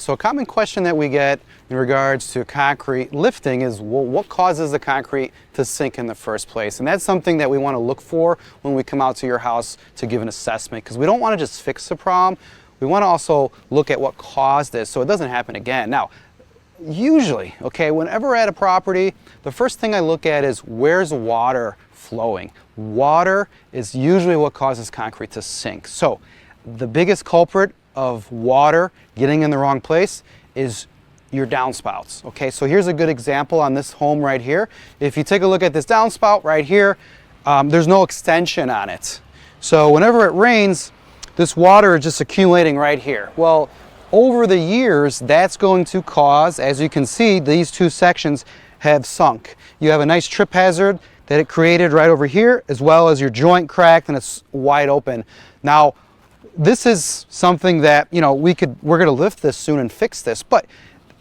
So a common question that we get in regards to concrete lifting is, well, what causes the concrete to sink in the first place? And that's something that we want to look for when we come out to your house to give an assessment, because we don't want to just fix the problem. We want to also look at what caused this so it doesn't happen again. Now, usually, okay, whenever we're at a property, the first thing I look at is where's water flowing. Water is usually what causes concrete to sink. So the biggest culprit of water getting in the wrong place is your downspouts. Okay, so here's a good example on this home right here. If you take a look at this downspout right here, there's no extension on it. So whenever it rains, this water is just accumulating right here. Well, over the years, that's going to cause, as you can see, these two sections have sunk. You have a nice trip hazard that it created right over here, as well as your joint cracked and it's wide open. Now, this is something that, you know, we're going to lift this soon and fix this, but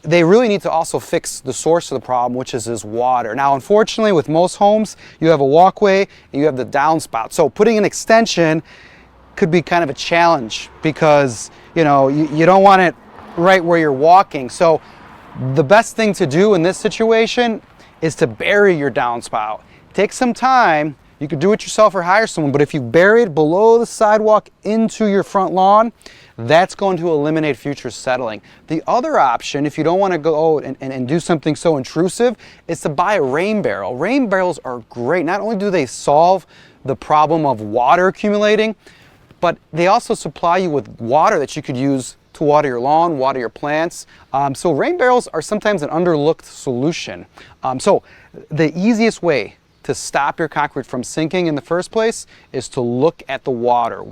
they really need to also fix the source of the problem, which is this water. Now, unfortunately, with most homes, you have a walkway and you have the downspout. So putting an extension could be kind of a challenge because, you know, you don't want it right where you're walking. So the best thing to do in this situation is to bury your downspout. Take some time. You could do it yourself or hire someone, but if you bury it below the sidewalk into your front lawn, that's going to eliminate future settling. The other option, if you don't want to go and do something so intrusive, is to buy a rain barrel. Rain barrels are great. Not only do they solve the problem of water accumulating, but they also supply you with water that you could use to water your lawn, water your plants. So rain barrels are sometimes an underlooked solution. So the easiest way to stop your concrete from sinking in the first place is to look at the water.